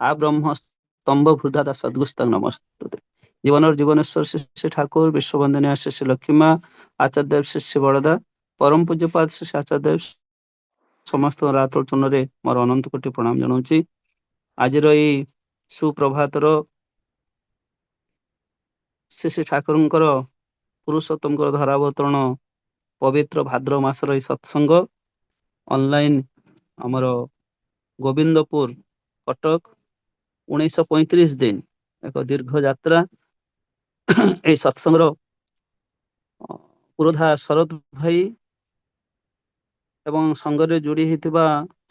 আ ব্রহ্ম স্তম্ভভূতা সদ্গুস্তাং নমস্তুতে। জীবনের জীবনেশ্বর শ্রী শ্রী ঠাকুর, বিশ্ববন্দনীয় শ্রী শ্রী লক্ষ্মীমা, আচার্যদেব শ্রী শ্রী বরদা, পরମ ପୂଜ୍ୟପାଦ ଶ୍ରୀ ଶ୍ରୀ ଆଚାର୍ଯ୍ୟଦେବ ସମସ୍ତ ରାତୋଳ ଚୂନରେ ମୋର ଅନନ୍ତ କୋଟି ପ୍ରଣାମ ଜଣାଉଛି। ଆଜିର ଏଇ ସୁପ୍ରଭାତର ଶ୍ରୀ ଶ୍ରୀ ଠାକୁରଙ୍କର ପୁରୁଷୋତ୍ତମଙ୍କର ଧରାବତରଣ ପବିତ୍ର ଭାଦ୍ର ମାସର ଏଇ ସତ୍ସଙ୍ଗ ଅନଲାଇନ ଆମର ଗୋବିନ୍ଦପୁର କଟକ 1935 ଦିନ ଏକ ଦୀର୍ଘ ଯାତ୍ରା। এই ସତ୍ସଙ୍ଗର ପୁରୋଧା ଶରତ ଭାଇ ଏବଂ ସଂଘରେ ଯୋଡ଼ି ହୋଇଥିବା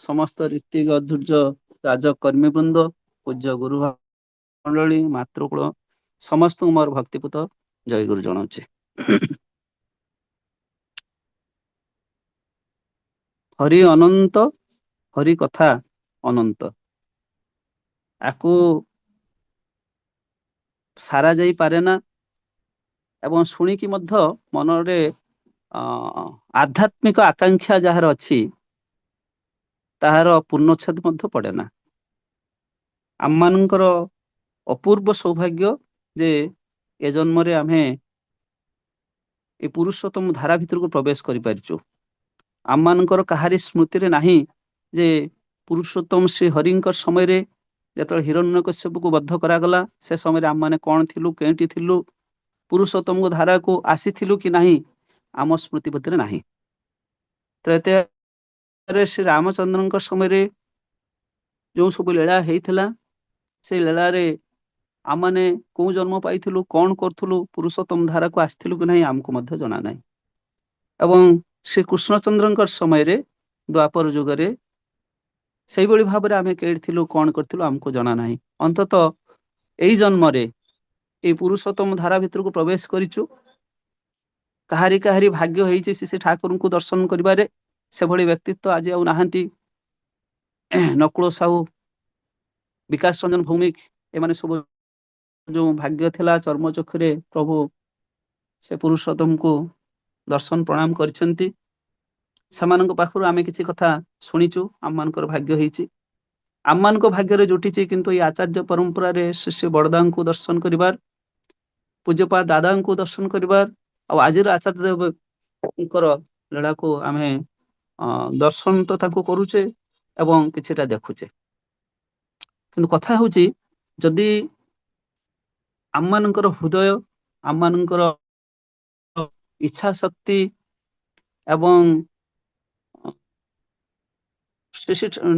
ସମସ୍ତ ରୀତି ଅଧୁର୍ଯ୍ୟ ରାଜକର୍ମୀବୃନ୍ଦ, ପୂଜ୍ୟ ଗୁରୁ ମଣ୍ଡଳୀ, ମାତୃକୁଳ ସମସ୍ତଙ୍କୁ ମୋର ଭକ୍ତିପୂତ ଜୟଗୁରୁ ଜଣାଉଛି। ହରି ଅନନ୍ତ, ହରି କଥା ଅନନ୍ତ, ଆକୁ ସାରା ଯାଇପାରେ ନା ଏବଂ ଶୁଣିକି ମଧ୍ୟ ମନରେ ଆଧ୍ୟାତ୍ମିକ ଆକାଂକ୍ଷା ଯାହାର ଅଛି ତାହାର ପୂର୍ଣ୍ଣଚ୍ଛେଦ ମଧ୍ୟ ପଡ଼େ ନା। ଆମମାନଙ୍କର ଅପୂର୍ବ ସୌଭାଗ୍ୟ ଯେ ଏ ଜନ୍ମରେ ଆମେ ଏ ପୁରୁଷୋତ୍ତମ ଧାରା ଭିତରକୁ ପ୍ରବେଶ କରିପାରିଛୁ। ଆମମାନଙ୍କର କାହାରି ସ୍ମୃତିରେ ନାହିଁ ଯେ ପୁରୁଷୋତ୍ତମ ଶ୍ରୀ ହରିଙ୍କ ସମୟରେ ଯେତେବେଳେ ହିରଣ୍ୟକଶ୍ୟପକୁ ବଦ୍ଧ କରାଗଲା ସେ ସମୟରେ ଆମମାନେ କଣ ଥିଲୁ, କେଉଁଠି ଥିଲୁ, ପୁରୁଷୋତ୍ତମଙ୍କ ଧାରାକୁ ଆସିଥିଲୁ କି ନାହିଁ, ଆମ ସ୍ମୃତି ଭିତରେ ନାହିଁ। ତ୍ରେତୟାରେ ଶ୍ରୀ ରାମଚନ୍ଦ୍ରଙ୍କ ସମୟରେ ଯେଉଁ ସବୁ ଲୀଳା ହେଇଥିଲା, ସେଇ ଲୀଳାରେ ଆମମାନେ କୋଉ ଜନ୍ମ ପାଇଥିଲୁ, କଣ କରୁଥିଲୁ, ପୁରୁଷୋତ୍ତମ ଧାରାକୁ ଆସିଥିଲୁ କି ନାହିଁ ଆମକୁ ମଧ୍ୟ ଜଣା ନାହିଁ। ଏବଂ ଶ୍ରୀ କୃଷ୍ଣଚନ୍ଦ୍ରଙ୍କ ସମୟରେ ଦ୍ୱାପର ଯୁଗରେ ସେଇଭଳି ଭାବରେ ଆମେ କେଉଁଠି ଥିଲୁ, କଣ କରିଥିଲୁ ଆମକୁ ଜଣା ନାହିଁ। ଅନ୍ତତଃ ଏଇ ଜନ୍ମରେ ଏଇ ପୁରୁଷୋତ୍ତମ ଧାରା ଭିତରକୁ ପ୍ରବେଶ କରିଛୁ। କାହାରି କାହାରି ଭାଗ୍ୟ ହେଇଛି ଶ୍ରୀ ଠାକୁରଙ୍କୁ ଦର୍ଶନ କରିବାରେ, ସେଭଳି ବ୍ୟକ୍ତିତ୍ୱ ଆଜି ଆଉ ନାହାନ୍ତି। ନକୁଳ ସାହୁ, ବିକାଶ ରଞ୍ଜନ ଭୌମିକ, ଏମାନେ ସବୁ ଯେଉଁ ଭାଗ୍ୟ ଥିଲା ଚର୍ମଚକ୍ଷୁରେ ପ୍ରଭୁ ସେ ପୁରୁଷୋତ୍ତମଙ୍କୁ ଦର୍ଶନ ପ୍ରଣାମ କରିଛନ୍ତି। ସେମାନଙ୍କ ପାଖରୁ ଆମେ କିଛି କଥା ଶୁଣିଛୁ, ଆମମାନଙ୍କର ଭାଗ୍ୟ ହେଇଛି। ଆମମାନଙ୍କ ଭାଗ୍ୟରେ ଜୁଟିଛି କିନ୍ତୁ ଏଇ ଆଚାର୍ଯ୍ୟ ପରମ୍ପରାରେ ଶ୍ରୀ ଶ୍ରୀ ବଡ଼ଦାଙ୍କୁ ଦର୍ଶନ କରିବାର, ପୂଜ୍ୟପାଦ ଦାଦାଙ୍କୁ ଦର୍ଶନ କରିବାର, ଆଉ ଆଜିର ଆଚାର୍ଯ୍ୟ ଦେବଙ୍କର ଲୀଳାକୁ ଆମେ ଦର୍ଶନ ତ ତାଙ୍କୁ କରୁଛେ ଏବଂ କିଛିଟା ଦେଖୁଛେ। କିନ୍ତୁ କଥା ହେଉଛି, ଯଦି ଆମମାନଙ୍କର ହୃଦୟ, ଆମମାନଙ୍କର ଇଚ୍ଛା ଶକ୍ତି ଏବଂ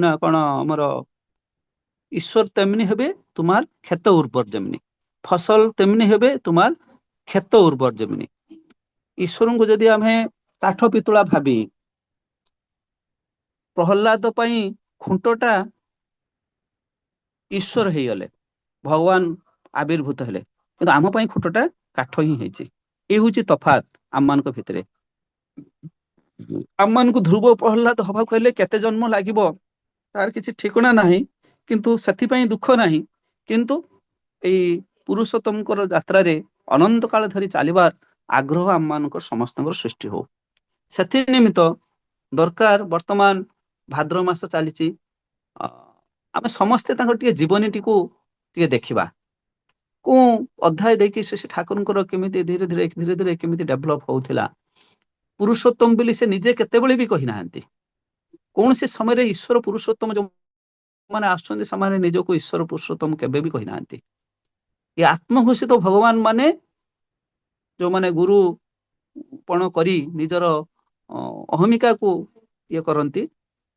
ନା କଣ ଆମର ईश्वर तेमनी हेबे तुम्हार खेत उर्वर जमिनी, फसल तेमनी हेबे तुम्हार खेत उर्वर जमिनी। ईश्वर को जदि आमे काठ पितुला भाबी प्रहलाद पई खुंटटा ईश्वर हो गले, भगवान आविर्भूत हेले, किंतु आम पई खुंटटा काठ ही होइछि। ए होछि तफात आम मान भितरे। आम मान को ध्रुव प्रहलाद हवा कहले केते जन्म लागिबो तार किछि ठिकना नाही, किंतु ସେଥିପାଇଁ ଦୁଃଖ ନାହିଁ। କିନ୍ତୁ ଏଇ ପୁରୁଷୋତ୍ତମଙ୍କର ଯାତ୍ରାରେ ଅନନ୍ତ କାଳ ଧରି ଚାଲିବାର ଆଗ୍ରହ ଆମମାନଙ୍କର ସମସ୍ତଙ୍କର ସୃଷ୍ଟି ହଉ। ସେଥି ନିମିତ୍ତ ଦରକାର, ବର୍ତ୍ତମାନ ଭାଦ୍ର ମାସ ଚାଲିଛି, ଆମେ ସମସ୍ତେ ତାଙ୍କର ଟିକେ ଜୀବନୀଟିକୁ ଟିକେ ଦେଖିବା। କୋଉ ଅଧ୍ୟାୟ ଦେଇକି ସେ ଠାକୁରଙ୍କର କେମିତି ଧୀରେ ଧୀରେ ଧୀରେ ଧୀରେ କେମିତି ଡେଭଲପ ହଉଥିଲା। ପୁରୁଷୋତ୍ତମ ବୋଲି ସେ ନିଜେ କେତେବେଳେ ବି କହିନାହାନ୍ତି। କୌଣସି ସମୟରେ ଈଶ୍ୱର ପୁରୁଷୋତ୍ତମ ଯୋଉ ମାନେ ଆସୁଛନ୍ତି ସେମାନେ ନିଜକୁ ଈଶ୍ୱର ପୁରୁଷୋତ୍ତମ କେବେ ବି କହିନାହାନ୍ତି। ଏ ଆତ୍ମଘୋଷିତ ଭଗବାନ ମାନେ ଯୋଉମାନେ ଗୁରୁ ପଣ କରି ନିଜର ଅହମିକାକୁ ଇଏ କରନ୍ତି,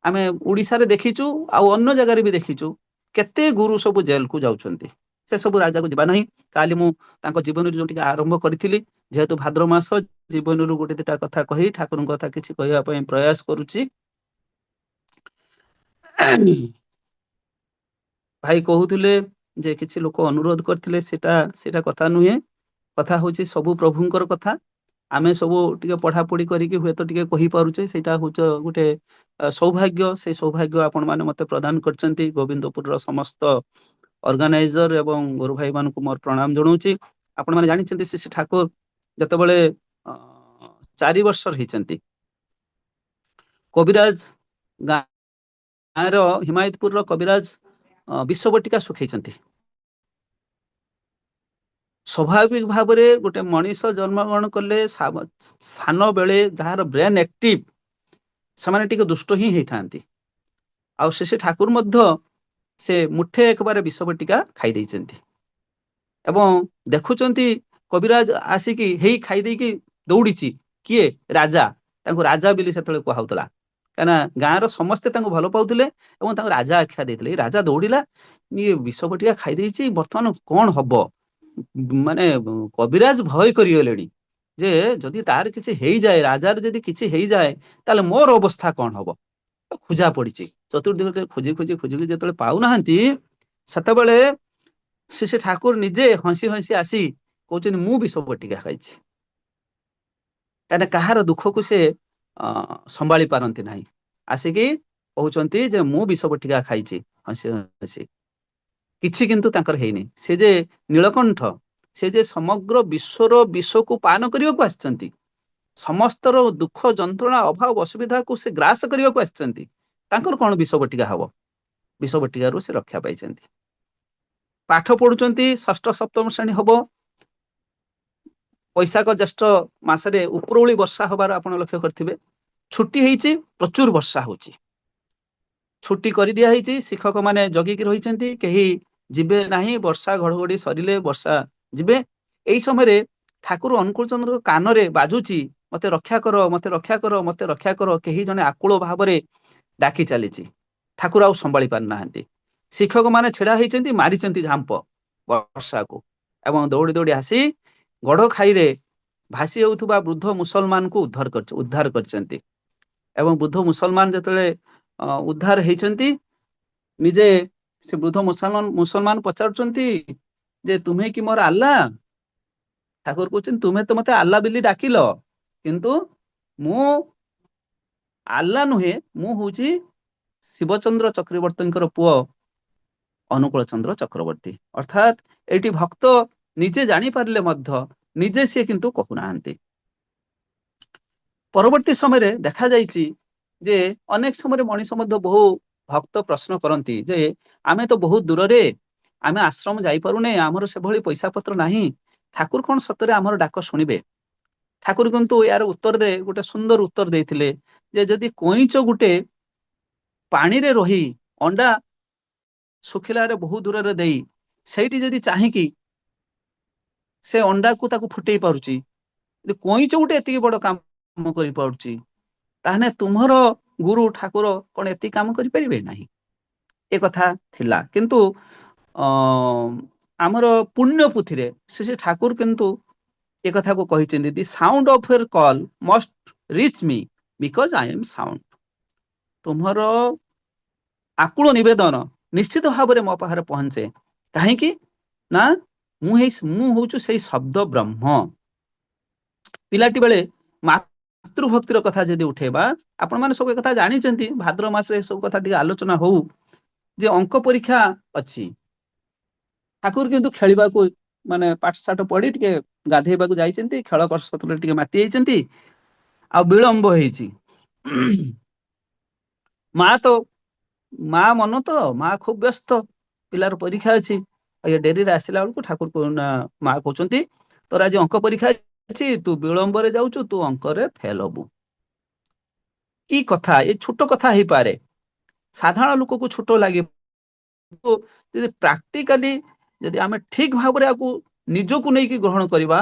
ଆମେ ଓଡ଼ିଶାରେ ଦେଖିଛୁ ଆଉ ଅନ୍ୟ ଜାଗାରେ ବି ଦେଖିଛୁ କେତେ ଗୁରୁ ସବୁ ଜେଲକୁ ଯାଉଛନ୍ତି। ସେ ସବୁ ରାଜାକୁ ଯିବା ନାହିଁ। କାଲି ମୁଁ ତାଙ୍କ ଜୀବନରୁ ଯୋଉ ଟିକେ ଆରମ୍ଭ କରିଥିଲି, ଯେହେତୁ ଭାଦ୍ର ମାସ, ଜୀବନରୁ ଗୋଟେ ଦିଟା କଥା କହି ଠାକୁରଙ୍କ କଥା କିଛି କହିବା ପାଇଁ ପ୍ରୟାସ କରୁଛି। ଭାଇ କହୁଥିଲେ ଯେ କିଛି ଲୋକ ଅନୁରୋଧ କରିଥିଲେ, ସେଟା କଥା ନୁହେଁ। କଥା ହଉଛି ସବୁ ପ୍ରଭୁଙ୍କର କଥା। ଆମେ ସବୁ ଟିକେ ପଢାପଢି କରିକି ହୁଏତ ଟିକେ କହିପାରୁଛେ, ସେଇଟା ହଉଛି ଗୋଟେ ସୌଭାଗ୍ୟ। ସେଇ ସୌଭାଗ୍ୟ ଆପଣ ମାନେ ମତେ ପ୍ରଦାନ କରିଛନ୍ତି। ଗୋବିନ୍ଦପୁରର ସମସ୍ତ ଅର୍ଗାନାଇଜର ଏବଂ ଗୁରୁ ଭାଇ ମାନଙ୍କୁ ମୋର ପ୍ରଣାମ ଜଣାଉଛି। ଆପଣ ମାନେ ଜାଣିଛନ୍ତି ଶ୍ରୀ ଠାକୁର ଯେତେବେଳେ 4 ବର୍ଷର ହେଇଛନ୍ତି, କବିରାଜ ଗାଁର ହିମାୟତପୁରର କବିରାଜ ବିଷ ବଟିକା ଶୁଖେଇଛନ୍ତି। ସ୍ୱାଭାବିକ ଭାବରେ ଗୋଟେ ମଣିଷ ଜନ୍ମଗ୍ରହଣ କଲେ ସାନ ବେଳେ ଯାହାର ବ୍ରେନ୍ ଆକ୍ଟିଭ ସେମାନେ ଟିକେ ଦୁଷ୍ଟ ହିଁ ହେଇଥାନ୍ତି। ଆଉ ସେ ଠାକୁର ମଧ୍ୟ ସେ ମୁଠେ ଏକବାରେ ବିଷ ବଟିକା ଖାଇ ଦେଇଛନ୍ତି ଏବଂ ଦେଖୁଛନ୍ତି କବିରାଜ ଆସିକି ହେଇ ଖାଇ ଦେଇକି ଦୌଡ଼ିଛି। କିଏ? ରାଜା। ତାଙ୍କୁ ରାଜା ବୋଲି ସେତେବେଳେ କୁହାଉଥିଲା, କାହିଁକିନା ଗାଁର ସମସ୍ତେ ତାଙ୍କୁ ଭଲ ପାଉଥିଲେ ଏବଂ ତାଙ୍କୁ ରାଜା ଆଖ୍ୟା ଦେଇଥିଲେ। ଏଇ ରାଜା ଦୌଡ଼ିଲା, ଇଏ ବିଷ ବଟିକା ଖାଇ ଦେଇଛି, ବର୍ତ୍ତମାନ କଣ ହବ? ମାନେ କବିରାଜ ଭୟ କରିଗଲେଣି ଯେ ଯଦି ତାର କିଛି ହେଇଯାଏ, ରାଜାର ଯଦି କିଛି ହେଇଯାଏ, ତାହେଲେ ମୋର ଅବସ୍ଥା କଣ ହବ? ଖୋଜା ପଡିଛି, ଚତୁର୍ଦିଗ ଖୋଜି ଖୋଜି ଖୋଜି ଯେତେବେଳେ ପାଉନାହାନ୍ତି, ସେତେବେଳେ ସେ ଠାକୁର ନିଜେ ହସି ହସି ଆସି କହୁଛନ୍ତି ମୁଁ ବିଷ ବଟିକା ଖାଇଛି। କାହିଁକିନା କାହାର ଦୁଃଖକୁ ସେ ସମ୍ଭାଳି ପାରନ୍ତି ନାହିଁ। ଆସିକି କହୁଛନ୍ତି ଯେ ମୁଁ ବିଷ ବଟିକା ଖାଇଛି ହସି ହସି। କିଛି କିନ୍ତୁ ତାଙ୍କର ହେଇନି। ସେ ଯେ ନୀଳକଣ୍ଠ, ସେ ଯେ ସମଗ୍ର ବିଶ୍ୱର ବିଷକୁ ପାନ କରିବାକୁ ଆସିଛନ୍ତି, ସମସ୍ତର ଦୁଃଖ ଯନ୍ତ୍ରଣା ଅଭାବ ଅସୁବିଧାକୁ ସେ ଗ୍ରାସ କରିବାକୁ ଆସିଛନ୍ତି। ତାଙ୍କର କଣ ବିଷ ବଟିକା ହବ? ବିଷ ବଟିକାରୁ ସେ ରକ୍ଷା ପାଇଛନ୍ତି। ପାଠ ପଢୁଛନ୍ତି, ଷଷ୍ଠ ସପ୍ତମ ଶ୍ରେଣୀ ହବ। ବୈଶାଖ ଜ୍ୟେଷ୍ଠ ମାସରେ ଉପରଓଳି ବର୍ଷା ହବାର ଆପଣ ଲକ୍ଷ୍ୟ କରିଥିବେ। ଛୁଟି ହେଇଛି, ପ୍ରଚୁର ବର୍ଷା ହଉଛି। ଛୁଟି କରିଦିଆ ହେଇଛି, ଶିକ୍ଷକ ମାନେ ଜଗିକି ରହିଛନ୍ତି, କେହି ଯିବେ ନାହିଁ। ବର୍ଷା ଘଡଘଡି ସରିଲେ ବର୍ଷା ଯିବେ। ଏଇ ସମୟରେ ଠାକୁର ଅନୁକୂଳ ଚନ୍ଦ୍ରଙ୍କ କାନରେ ବାଜୁଛି, ମତେ ରକ୍ଷା କର, ମତେ ରକ୍ଷା କର, ମତେ ରକ୍ଷା କର। କେହି ଜଣେ ଆକୁଳ ଭାବରେ ଡାକି ଚାଲିଛି। ଠାକୁର ଆଉ ସମ୍ଭାଳି ପାରିନାହାନ୍ତି। ଶିକ୍ଷକ ମାନେ ଛିଡା ହେଇଛନ୍ତି, ମାରିଛନ୍ତି ଝାମ୍ପ ବର୍ଷାକୁ ଏବଂ ଦୌଡ଼ି ଦୌଡ଼ି ଆସି ଗଡ ଖାଇରେ ଭାସି ଯାଉଥିବା ବୃଦ୍ଧ ମୁସଲମାନକୁ ଉଦ୍ଧାର କରିଛନ୍ତି। ଏବଂ ବୃଦ୍ଧ ମୁସଲମାନ ଯେତେବେଳେ ଉଦ୍ଧାର ହେଇଛନ୍ତି, ନିଜେ ସେ ବୃଦ୍ଧ ମୁସଲମାନ ପଚାରୁଛନ୍ତି ଯେ ତୁମେ କି ମୋର ଆଲ୍ଲା? ଠାକୁର କହୁଛନ୍ତି ତୁମେ ତ ମତେ ଆଲ୍ଲା ବୋଲି ଡାକିଲ, କିନ୍ତୁ ମୁଁ ଆଲ୍ଲା ନୁହେଁ, ମୁଁ ହଉଛି ଶିବଚନ୍ଦ୍ର ଚକ୍ରବର୍ତ୍ତୀଙ୍କର ପୁଅ ଅନୁକୂଳ ଚନ୍ଦ୍ର ଚକ୍ରବର୍ତ୍ତୀ। ଅର୍ଥାତ୍ ଏଇଠି ଭକ୍ତ ନିଜେ ଜାଣିପାରିଲେ ମଧ୍ୟ ନିଜେ ସିଏ କିନ୍ତୁ କହୁନାହାନ୍ତି। ପରବର୍ତ୍ତୀ ସମୟରେ ଦେଖାଯାଇଛି ଯେ ଅନେକ ସମୟରେ ମଣିଷ ମଧ୍ୟ ବହୁ ଭକ୍ତ ପ୍ରଶ୍ନ କରନ୍ତି ଯେ ଆମେ ତ ବହୁତ ଦୂରରେ, ଆମେ ଆଶ୍ରମ ଯାଇପାରୁନେ, ଆମର ସେଭଳି ପଇସା ପତ୍ର ନାହିଁ, ଠାକୁର କଣ ସତରେ ଆମର ଡାକ ଶୁଣିବେ? ଠାକୁର କିନ୍ତୁ ଏହାର ଉତ୍ତରରେ ଗୋଟେ ସୁନ୍ଦର ଉତ୍ତର ଦେଇଥିଲେ ଯେ ଯଦି କଇଁଚ ଗୋଟେ ପାଣିରେ ରହି ଅଣ୍ଡା ଶୁଖିଲାରେ ବହୁ ଦୂରରେ ଦେଇ ସେଇଠି ଯଦି ଚାହିଁକି ସେ ଅଣ୍ଡାକୁ ତାକୁ ଫୁଟେଇ ପାରୁଛି, କଇଁଚ ଗୋଟେ ଏତିକି ବଡ କାମ କରିପାରୁଛି, ତାହେଲେ ତୁମର ଗୁରୁ ଠାକୁର କଣ ଏତିକି କାମ କରିପାରିବେ ନାହିଁ? ଏ କଥା ଥିଲା। କିନ୍ତୁ ଆମର ପୁଣ୍ୟ ପୁଥିରେ ସେ ଠାକୁର କିନ୍ତୁ ଏ କଥାକୁ କହିଛନ୍ତି, the sound of your call must reach me because I am sound. ତୁମର ଆକୁଳ ନିବେଦନ ନିଶ୍ଚିତ ଭାବରେ ମୋ ପାଖରେ ପହଞ୍ଚେ। କାହିଁକି ନା ମୁଁ ହଉଛି ସେଇ ଶବ୍ଦ ବ୍ରହ୍ମ। ପିଲାଟି ବେଳେ ମାତୃଭକ୍ତିର କଥା ଯଦି ଉଠେଇବା, ଆପଣ ମାନେ ସବୁ କଥା ଜାଣିଛନ୍ତି, ଭାଦ୍ର ମାସରେ ସବୁ କଥା ଟିକେ ଆଲୋଚନା ହଉ ଯେ ଅଙ୍କ ପରୀକ୍ଷା ଅଛି। ଠାକୁର କିନ୍ତୁ ଖେଳିବାକୁ ମାନେ ପାଠ ସାଠ ପଢି ଟିକେ ଗାଧେଇବାକୁ ଯାଇଛନ୍ତି, ଖେଳ କସରତରେ ଟିକେ ମାତି ଯାଇଛନ୍ତି, ଆଉ ବିଳମ୍ବ ହେଇଛି। ମା ମନ ତ ମା ଖୁବ ବ୍ୟସ୍ତ, ପିଲାର ପରୀକ୍ଷା ଅଛି। ଆଉ ଏ ଡେରିରେ ଆସିଲା ବେଳକୁ ଠାକୁର ମା କହୁଛନ୍ତି ତୋର ଆଜି ଅଙ୍କ ପରୀକ୍ଷା ଅଛି, ତୁ ବିଳମ୍ବରେ ଯାଉଛୁ, ତୁ ଅଙ୍କରେ ଫେଲ ହବୁ। କି କଥା! ଏ ଛୋଟ କଥା ହେଇପାରେ, ସାଧାରଣ ଲୋକକୁ ଛୋଟ ଲାଗିବ, ଯଦି ପ୍ରାକ୍ଟିକାଲି ଯଦି ଆମେ ଠିକ ଭାବରେ ଆକୁ ନିଜକୁ ନେଇକି ଗ୍ରହଣ କରିବା,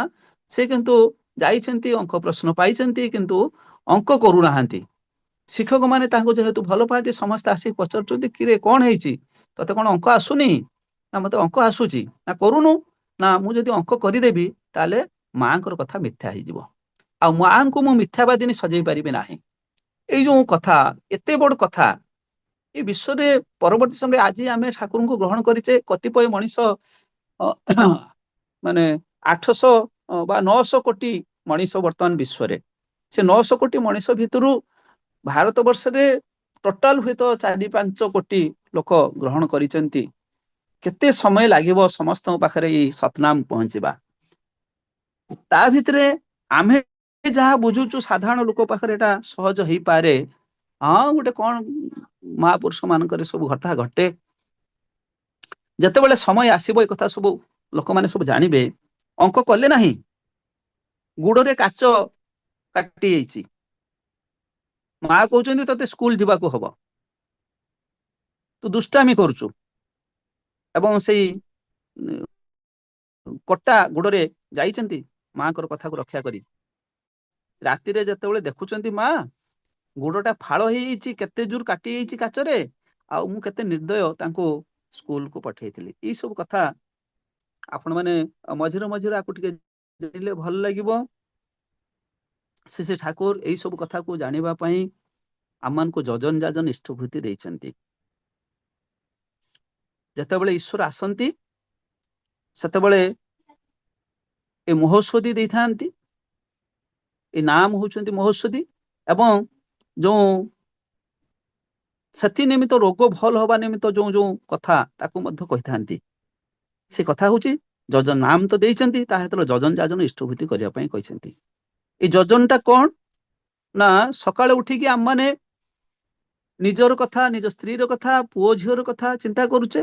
ସେ କିନ୍ତୁ ଯାଇଛନ୍ତି ଅଙ୍କ ପ୍ରଶ୍ନ ପାଇଛନ୍ତି କିନ୍ତୁ ଅଙ୍କ କରୁନାହାନ୍ତି। ଶିକ୍ଷକ ମାନେ ତାଙ୍କୁ ଯେହେତୁ ଭଲ ପାଆନ୍ତି, ସମସ୍ତେ ଆସିକି ପଚାରୁଛନ୍ତି କିରେ କଣ ହେଇଛି, ତତେ କଣ ଅଙ୍କ ଆସୁନି? ନା ମତେ ଅଙ୍କ ଆସୁଛି। ନା କରୁନୁ? ନା ମୁଁ ଯଦି ଅଙ୍କ କରିଦେବି ତାହେଲେ ମାଙ୍କର କଥା ମିଥ୍ୟା ହେଇଯିବ, ଆଉ ମାଙ୍କୁ ମୁଁ ମିଥ୍ୟାବାଦିନୀ ସଜେଇ ପାରିବି ନାହିଁ। ଏଇ ଯୋଉ କଥା, ଏତେ ବଡ କଥା ଏ ବିଶ୍ୱରେ ପରବର୍ତ୍ତୀ ସମୟରେ ଆଜି ଆମେ ଠାକୁରଙ୍କୁ ଗ୍ରହଣ କରିଛେ। କତିପୟ ମଣିଷ ମାନେ 800 ବା 900 କୋଟି ମଣିଷ ବର୍ତ୍ତମାନ ବିଶ୍ୱରେ, ସେ 900 କୋଟି ମଣିଷ ଭିତରୁ ଭାରତ ବର୍ଷରେ ଟୋଟାଲ ହୁଏତ 4-5 କୋଟି ଲୋକ ଗ୍ରହଣ କରିଛନ୍ତି। କେତେ ସମୟ ଲାଗିବ ସମସ୍ତଙ୍କ ପାଖରେ ଏଇ ସତନାମ ପହଞ୍ଚିବା? ତା ଭିତରେ ଆମେ ଯାହା ବୁଝୁଛୁ ସାଧାରଣ ଲୋକ ପାଖରେ ଏଟା ସହଜ ହେଇପାରେ। ହଁ ଗୋଟେ କଣ ମହାପୁରୁଷ ମାନଙ୍କରେ ସବୁ ଘଟା ଘଟେ, ଯେତେବେଳେ ସମୟ ଆସିବ ଏ କଥା ସବୁ ଲୋକମାନେ ସବୁ ଜାଣିବେ, ଅଙ୍କ କଲେ ନାହିଁ, ଗୁଡରେ କାଚ କାଟି ଯାଇଛି, ମା କହୁଛନ୍ତି ତତେ ସ୍କୁଲ ଯିବାକୁ ହବ, ତୁ ଦୁଷ୍ଟାମି କରୁଛୁ, ଏବଂ ସେଇ କଟା ଗୋଡରେ ଯାଇଛନ୍ତି ମାଙ୍କର କଥାକୁ ରକ୍ଷା କରି। ରାତିରେ ଯେତେବେଳେ ଦେଖୁଛନ୍ତି ମା ଗୋଡଟା ଫାଳ ହେଇଯାଇଛି, କେତେ ଜୋର କାଟି ଯାଇଛି କାଚରେ, ଆଉ ମୁଁ କେତେ ନିର୍ଦ୍ଦୟ ତାଙ୍କୁ ସ୍କୁଲକୁ ପଠେଇଥିଲି। ଏଇ ସବୁ କଥା ଆପଣ ମାନେ ମଝିରେ ମଝିରେ ଆକୁ ଟିକେ ଜାଣିଲେ ଭଲ ଲାଗିବ। ଶ୍ରୀ ଠାକୁର ଏଇ ସବୁ କଥାକୁ ଜାଣିବା ପାଇଁ ଆମମାନଙ୍କୁ ଯଜନ ଯାଜନ ଇଷ୍ଟଭୂତି ଦେଇଛନ୍ତି। ଯେତେବେଳେ ଈଶ୍ୱର ଆସନ୍ତି ସେତେବେଳେ ଏ ମହୋଷଧି ଦେଇଥାନ୍ତି। ଏ ନାମ ହଉଛନ୍ତି ମହୋଷଧି, ଏବଂ ଯୋଉ ସେଥି ନିମିତ୍ତ ରୋଗ ଭଲ ହବା ନିମିତ୍ତ ଯୋଉ ଯୋଉ କଥା ତାକୁ ମଧ୍ୟ କହିଥାନ୍ତି। ସେ କଥା ହଉଛି ଯଜନ ନାମ ତ ଦେଇଛନ୍ତି, ତାହା ଯେତେବେଳେ ଯଜନ ଯାଜନ ଇଷ୍ଟଭୂତି କରିବା ପାଇଁ କହିଛନ୍ତି। ଏଇ ଯୋଜନ ଟା କଣ ନା, ସକାଳେ ଉଠିକି ଆମମାନେ ନିଜର କଥା, ନିଜ ସ୍ତ୍ରୀର କଥା, ପୁଅ ଝିଅର କଥା ଚିନ୍ତା କରୁଛେ।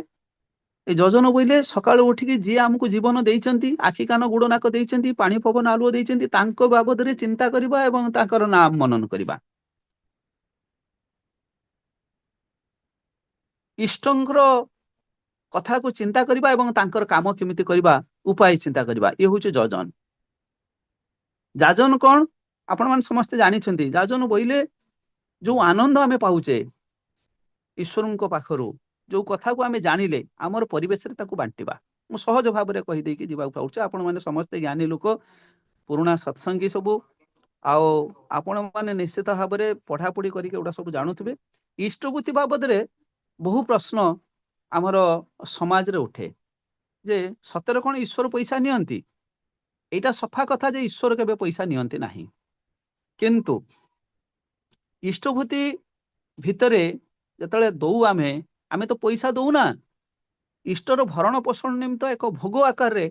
ଏଇ ଯୋଜନ ବୋଇଲେ ସକାଳୁ ଉଠିକି ଯିଏ ଆମକୁ ଜୀବନ ଦେଇଛନ୍ତି, ଆଖି କାନ ଗୋଡ ନାକ ଦେଇଛନ୍ତି, ପାଣି ପବନ ଆଲୁଅ ଦେଇଛନ୍ତି, ତାଙ୍କ ବାବଦରେ ଚିନ୍ତା କରିବା ଏବଂ ତାଙ୍କର ନାମ ମନନ କରିବା। ଇଷ୍ଟଙ୍କର କଥାକୁ ଚିନ୍ତା କରିବା ଏବଂ ତାଙ୍କର କାମ କେମିତି କରିବା ଉପାୟ ଚିନ୍ତା କରିବା, ଇଏ ହଉଛି ଯଜନ। ଯାଜନ କଣ ଆପଣ ମାନେ ସମସ୍ତେ ଜାଣିଛନ୍ତି। ଯାଜନ ବୋଇଲେ ଯୋଉ ଆନନ୍ଦ ଆମେ ପାଉଛେ ଈଶ୍ୱରଙ୍କ ପାଖରୁ, ଯୋଉ କଥାକୁ ଆମେ ଜାଣିଲେ ଆମର ପରିବେଶରେ ତାକୁ ବାଣ୍ଟିବା। ମୁଁ ସହଜ ଭାବରେ କହିଦେଇକି ଯିବାକୁ ଚାହୁଁଛି, ଆପଣ ମାନେ ସମସ୍ତେ ଜ୍ଞାନୀ ଲୋକ, ପୁରୁଣା ସତ୍ସଙ୍ଗୀ ସବୁ, ଆଉ ଆପଣ ମାନେ ନିଶ୍ଚିତ ଭାବରେ ପଢାପଢି କରିକି ଏଗୁଡା ସବୁ ଜାଣୁଥିବେ। ଇଷ୍ଟଭୂତି ବାବଦରେ ବହୁ ପ୍ରଶ୍ନ ଆମର ସମାଜରେ ଉଠେ ଯେ ସତରେ କଣ ଈଶ୍ୱର ପଇସା ନିଅନ୍ତି? ଏଇଟା ସଫା କଥା ଯେ ଈଶ୍ୱର କେବେ ପଇସା ନିଅନ୍ତି ନାହିଁ। କିନ୍ତୁ ଇଷ୍ଟଭୂତି ଭିତରେ ଯେତେବେଳେ ଦଉ ଆମେ ତ ପଇସା ଦଉନା, ଇଷ୍ଟର ଭରଣ ପୋଷଣ ନିମିତ୍ତ ଏକ ଭୋଗ ଆକାରରେ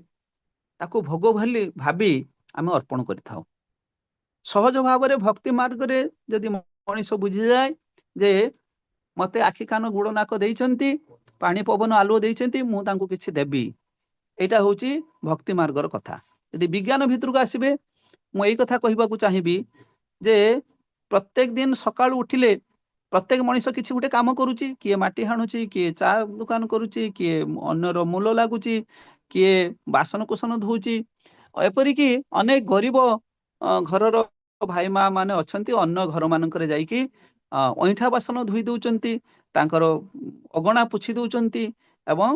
ତାକୁ ଭୋଗ ବୋଲି ଭାବି ଆମେ ଅର୍ପଣ କରିଥାଉ। ସହଜ ଭାବରେ ଭକ୍ତି ମାର୍ଗରେ ଯଦି ମଣିଷ ବୁଝିଯାଏ ଯେ ମତେ ଆଖି କାନ ଗୋଡ ନାକ ଦେଇଛନ୍ତି, ପାଣି ପବନ ଆଲୁଅ ଦେଇଛନ୍ତି, ମୁଁ ତାଙ୍କୁ କିଛି ଦେବି, ଏଇଟା ହଉଛି ଭକ୍ତି ମାର୍ଗର କଥା। ଯଦି ବିଜ୍ଞାନ ଭିତରକୁ ଆସିବେ, ମୁଁ ଏଇ କଥା କହିବାକୁ ଚାହିଁବି ଯେ ପ୍ରତ୍ୟେକ ଦିନ ସକାଳୁ ଉଠିଲେ ପ୍ରତ୍ୟେକ ମଣିଷ କିଛି ଗୋଟେ କାମ କରୁଛି। କିଏ ମାଟି ହାଣୁଛି, କିଏ ଚା ଦୋକାନ କରୁଛି, କିଏ ଅନ୍ୟର ମୂଲ ଲାଗୁଛି, କିଏ ବାସନ କୁସନ ଧଉଛି, ଏପରିକି ଅନେକ ଗରିବ ଘରର ଭାଇ ମା ମାନେ ଅଛନ୍ତି, ଅନ୍ୟ ଘର ମାନଙ୍କରେ ଯାଇକି ଅଇଁଠା ବାସନ ଧୋଇ ଦଉଛନ୍ତି, ତାଙ୍କର ଅଗଣା ପୋଛି ଦଉଛନ୍ତି, ଏବଂ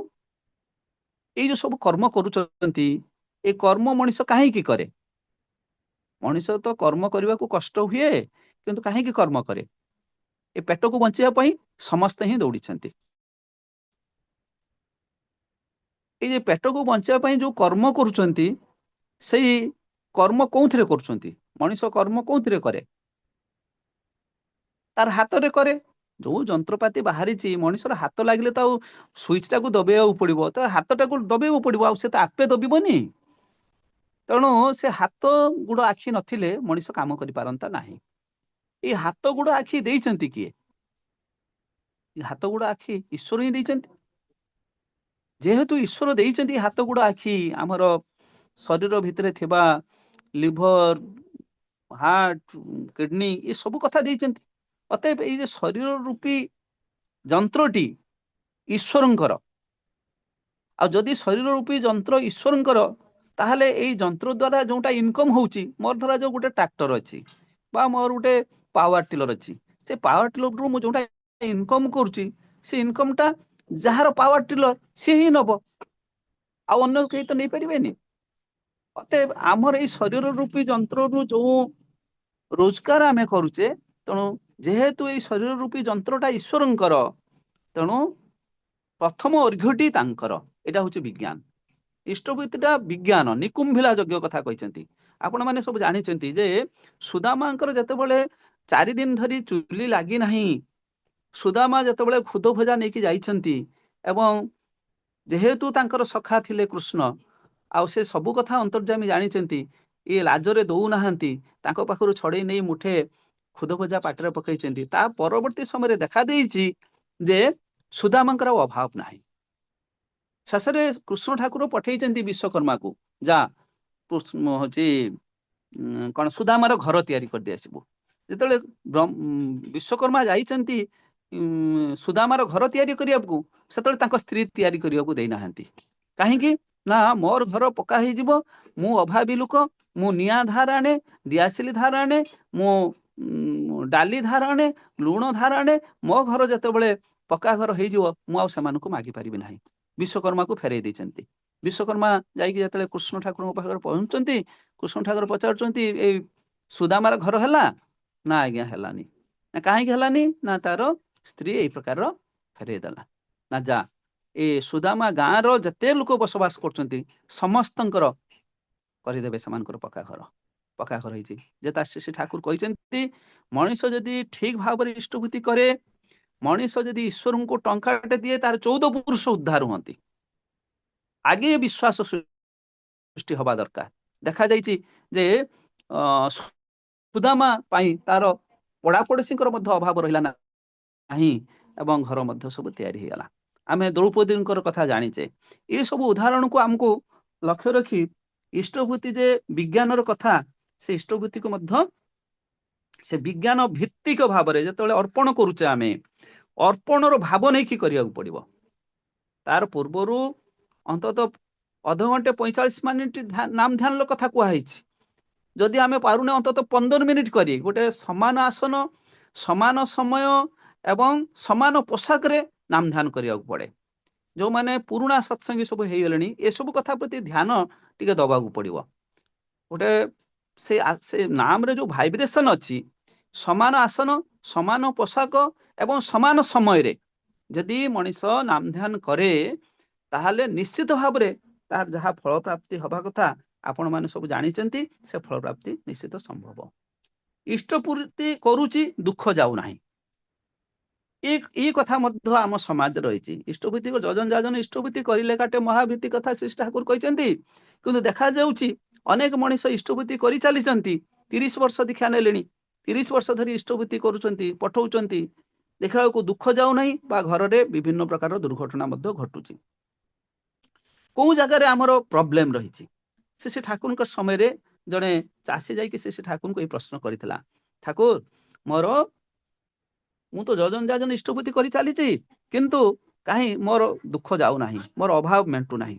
ଏଇ ଯୋଉ ସବୁ କର୍ମ କରୁଛନ୍ତି, ଏ କର୍ମ ମଣିଷ କାହିଁକି କରେ? ମଣିଷ ତ କର୍ମ କରିବାକୁ କଷ୍ଟ ହୁଏ, କିନ୍ତୁ କାହିଁକି କର୍ମ କରେ? ଏ ପେଟକୁ ବଞ୍ଚିବା ପାଇଁ ସମସ୍ତେ ହିଁ ଦୌଡିଛନ୍ତି। ଏଇ ଯେ ପେଟକୁ ବଞ୍ଚିବା ପାଇଁ ଯୋଉ କର୍ମ କରୁଛନ୍ତି, ସେଇ କର୍ମ କୋଉଥିରେ କରୁଛନ୍ତି? ମଣିଷ କର୍ମ କୋଉଥିରେ କରେ? ତାର ହାତରେ କରେ। ଯୋଉ ଯନ୍ତ୍ରପାତି ବାହାରିଛି, ମଣିଷର ହାତ ଲାଗିଲେ ତ ଆଉ ସୁଇଚ ଟାକୁ ଦବେଇବାକୁ ପଡିବ, ତ ହାତଟାକୁ ଦବେଇବାକୁ ପଡିବ, ଆଉ ସେ ତ ଆପେ ଦବିବନି। ତେଣୁ ସେ ହାତ ଗୋଡ ଆଖି ନଥିଲେ ମଣିଷ କାମ କରିପାରନ୍ତା ନାହିଁ। ଏଇ ହାତ ଗୋଡ ଆଖି ଦେଇଛନ୍ତି କିଏ? ହାତ ଗୋଡ ଆଖି ଈଶ୍ୱର ହିଁ ଦେଇଛନ୍ତି। ଯେହେତୁ ଈଶ୍ୱର ଦେଇଛନ୍ତି ହାତ ଗୋଡ ଆଖି, ଆମର ଶରୀର ଭିତରେ ଥିବା ଲିଭର, ହାର୍ଟ, କିଡନୀ, ଏ ସବୁ କଥା ଦେଇଛନ୍ତି। ଅତଏବ ଏଇ ଯେ ଶରୀର ରୂପୀ ଯନ୍ତ୍ରଟି ଈଶ୍ୱରଙ୍କର, ଆଉ ଯଦି ଶରୀର ରୂପୀ ଯନ୍ତ୍ର ଈଶ୍ୱରଙ୍କର, ତାହେଲେ ଏଇ ଯନ୍ତ୍ର ଦ୍ଵାରା ଯୋଉଟା ଇନକମ ହଉଛି, ମୋର ଧରା ଯାଉ ଗୋଟେ ଟ୍ରାକ୍ଟର ଅଛି ବା ମୋର ଗୋଟେ ପାୱାର ଟିଲର ଅଛି, ସେ ପାୱାର ଟିଲର ରୁ ମୁଁ ଯୋଉଟା ଇନକମ କରୁଛି, ସେ ଇନକମ ଟା ଯାହାର ପାୱାର ଟିଲର ସିଏ ହିଁ ନବ, ଆଉ ଅନ୍ୟ କେହି ତ ନେଇପାରିବେନି। ଅତଏବ ଆମର ଏଇ ଶରୀର ରୂପୀ ଯନ୍ତ୍ରରୁ ଯୋଉ ରୋଜଗାର ଆମେ କରୁଛେ, ତେଣୁ ଯେହେତୁ ଏଇ ଶରୀର ରୂପୀ ଯନ୍ତ୍ରଟା ଈଶ୍ୱରଙ୍କର, ତେଣୁ ପ୍ରଥମ ଅର୍ଘ୍ୟଟି ତାଙ୍କର। ଏଇଟା ହଉଛି ବିଜ୍ଞାନ। ଇଷ୍ଟଭୂତିଟା ବିଜ୍ଞାନ, ନିକୁମ୍ଭିଲା ଯଜ୍ଞ କଥା କହିଛନ୍ତି। ଆପଣ ମାନେ ସବୁ ଜାଣିଛନ୍ତି ଯେ ସୁଦାମାଙ୍କର ଯେତେବେଳେ 4 ଦିନ ଧରି ଚୁଲି ଲାଗି ନାହିଁ, ସୁଦାମା ଯେତେବେଳେ ଖୁଦ ଭଜା ନେଇକି ଯାଇଛନ୍ତି, ଏବଂ ଯେହେତୁ ତାଙ୍କର ସଖା ଥିଲେ କୃଷ୍ଣ, ଆଉ ସେ ସବୁ କଥା ଅନ୍ତର୍ଯ୍ୟାମୀ ଜାଣିଛନ୍ତି, ଇଏ ଲାଜରେ ଦଉନାହାନ୍ତି, ତାଙ୍କ ପାଖରୁ ଛଡେଇ ନେଇ ମୁଠେ ଖୁଦ ଭଜା ପାଟିରେ ପକେଇଛନ୍ତି। ତା ପରବର୍ତ୍ତୀ ସମୟରେ ଦେଖା ଦେଇଛି ଯେ ସୁଦାମାଙ୍କର ଆଉ ଅଭାବ ନାହିଁ। ଶେଷରେ କୃଷ୍ଣ ଠାକୁର ପଠେଇଛନ୍ତି ବିଶ୍ୱକର୍ମାକୁ, ଯା ହଉଛି କଣ ସୁଦାମାର ଘର ତିଆରି କରିଦେଇ ଆସିବୁ। ଯେତେବେଳେ ବିଶ୍ୱକର୍ମା ଯାଇଛନ୍ତି ସୁଦାମାର ଘର ତିଆରି କରିବାକୁ, ସେତେବେଳେ ତାଙ୍କ ସ୍ତ୍ରୀ ତିଆରି କରିବାକୁ ଦେଇନାହାନ୍ତି। କାହିଁକି ନା ମୋର ଘର ପକ୍କା ହେଇଯିବ, ମୁଁ ଅଭାବୀ ଲୋକ, ମୁଁ ନିଆଁ ଧାର ଆଣେ, ଦିଆସିଲି ଧାର ଆଣେ, ମୁଁ ଡାଲି ଧାର ଆଣେ, ଲୁଣ ଧାର ଆଣେ, ମୋ ଘର ଯେତେବେଳେ ପକ୍କା ଘର ହେଇଯିବ ମୁଁ ଆଉ ସେମାନଙ୍କୁ ମାଗିପାରିବି ନାହିଁ। ବିଶ୍ୱକର୍ମାକୁ ଫେରେଇ ଦେଇଛନ୍ତି। ବିଶ୍ୱକର୍ମା ଯାଇକି ଯେତେବେଳେ କୃଷ୍ଣ ଠାକୁରଙ୍କ ପାଖରେ ପହଞ୍ଚୁଛନ୍ତି, କୃଷ୍ଣ ଠାକୁର ପଚାରୁଛନ୍ତି ଏଇ ସୁଦାମାର ଘର ହେଲା? ନା ଆଜ୍ଞା ହେଲାନି। ନା କାହିଁକି ହେଲାନି? ନା ତାର ସ୍ତ୍ରୀ ଏଇ ପ୍ରକାରର ଫେରେଇ ଦେଲା। ନା ଯା ଏ ସୁଦାମା ଗାଁର ଯେତେ ଲୋକ ବସବାସ କରୁଛନ୍ତି ସମସ୍ତଙ୍କର କରିଦେବେ ସେମାନଙ୍କର ପକ୍କା ଘର। ପକ୍କା ଘର ହେଇଛି। ଯେ ତା ଶ୍ରୀ ଠାକୁର କହିଛନ୍ତି ମଣିଷ ଯଦି ଠିକ ଭାବରେ ଇଷ୍ଟଭୂତି କରେ, ମଣିଷ ଯଦି ଈଶ୍ୱରଙ୍କୁ ଟଙ୍କାଟେ ଦିଏ, ତାର 14 ପୁରୁଷ ଉଦ୍ଧାର ହୁଅନ୍ତି। ଆଗେ ବିଶ୍ୱାସ ସୃଷ୍ଟି ହବା ଦରକାର। ଦେଖାଯାଇଛି ଯେ ସୁଦାମା ପାଇଁ ତାର ପଡ଼ାପଡ଼ୋଶୀଙ୍କର ମଧ୍ୟ ଅଭାବ ରହିଲା ନାହିଁ ଏବଂ ଘର ମଧ୍ୟ ସବୁ ତିଆରି ହେଇଗଲା। ଆମେ ଦ୍ରୌପଦୀଙ୍କର କଥା ଜାଣିଛେ। ଏ ସବୁ ଉଦାହରଣକୁ ଆମକୁ ଲକ୍ଷ୍ୟ ରଖି ଇଷ୍ଟଭୂତି ଯେ ବିଜ୍ଞାନର କଥା, ସେ ଇଷ୍ଟଭୂତିକୁ ମଧ୍ୟ ସେ ବିଜ୍ଞାନ ଭିତ୍ତିକ ଭାବରେ ଯେତେବେଳେ ଅର୍ପଣ କରୁଛେ, ଆମେ ଅର୍ପଣର ଭାବ ନେଇକି କରିବାକୁ ପଡିବ। ତାର ପୂର୍ବରୁ ଅନ୍ତତଃ ଅଧଘଣ୍ଟେ 45 ମିନିଟ ନାମ ଧ୍ୟାନର କଥା କୁହାଯାଇଛି। ଯଦି ଆମେ ପାରୁନେ ଅନ୍ତତଃ 15 ମିନିଟ କରି ଗୋଟେ ସମାନ ଆସନ, ସମାନ ସମୟ ଏବଂ ସମାନ ପୋଷାକରେ ନାମ ଧ୍ୟାନ କରିବାକୁ ପଡେ। ଯୋଉମାନେ ପୁରୁଣା ସତ୍ସଙ୍ଗୀ ସବୁ ହେଇଗଲେଣି, ଏସବୁ କଥା ପ୍ରତି ଧ୍ୟାନ ଟିକେ ଦବାକୁ ପଡିବ। ଗୋଟେ ସେ ନାମରେ ଯୋଉ ଭାଇବ୍ରେସନ ଅଛି, ସମାନ ଆସନ, ସମାନ ପୋଷାକ ଏବଂ ସମାନ ସମୟରେ ଯଦି ମଣିଷ ନାମ ଧ୍ୟାନ କରେ, ତାହେଲେ ନିଶ୍ଚିତ ଭାବରେ ତାର ଯାହା ଫଳ ପ୍ରାପ୍ତି ହବା କଥା ଆପଣ ମାନେ ସବୁ ଜାଣିଛନ୍ତି, ସେ ଫଳ ପ୍ରାପ୍ତି ନିଶ୍ଚିତ ସମ୍ଭବ। ଇଷ୍ଟପୂର୍ତି କରୁଛି, ଦୁଃଖ ଯାଉନାହିଁ, ଏଇ କଥା ମଧ୍ୟ ଆମ ସମାଜରେ ରହିଛି। ଇଷ୍ଟଭୂତିକୁ ଯଜନ ଯାଜନ ଇଷ୍ଟଭୂତି କରିଲେ କାଟେ ମହାଭୀତି କଥା ଶ୍ରୀ ଠାକୁର କହିଛନ୍ତି। କିନ୍ତୁ ଦେଖାଯାଉଛି ଅନେକ ମଣିଷ ଇଷ୍ଟଭୂତି କରି ଚାଲିଛନ୍ତି, 30 ବର୍ଷ ଦୀକ୍ଷା ନେଲେଣି, 30 ବର୍ଷ ଧରି ଇଷ୍ଟଭୂତି କରୁଛନ୍ତି, ପଠଉଛନ୍ତି, ଦେଖିଲା ବେଳକୁ ଦୁଃଖ ଯାଉନାହିଁ ବା ଘରରେ ବିଭିନ୍ନ ପ୍ରକାର ଦୁର୍ଘଟଣା ମଧ୍ୟ ଘଟୁଛି। କୋଉ ଜାଗାରେ ଆମର ପ୍ରୋବ୍ଲେମ ରହିଛି? ସେ ଠାକୁରଙ୍କ ସମୟରେ ଜଣେ ଚାଷୀ ଯାଇକି ସେ ଠାକୁରଙ୍କୁ ଏଇ ପ୍ରଶ୍ନ କରିଥିଲା, ଠାକୁର ମୁଁ ତ ଯଜନ ଯାଜନ ଇଷ୍ଟଭୂତି କରି ଚାଲିଛି, କିନ୍ତୁ କାହିଁ ମୋର ଦୁଃଖ ଯାଉନାହିଁ, ମୋର ଅଭାବ ମେଣ୍ଟୁ ନାହିଁ।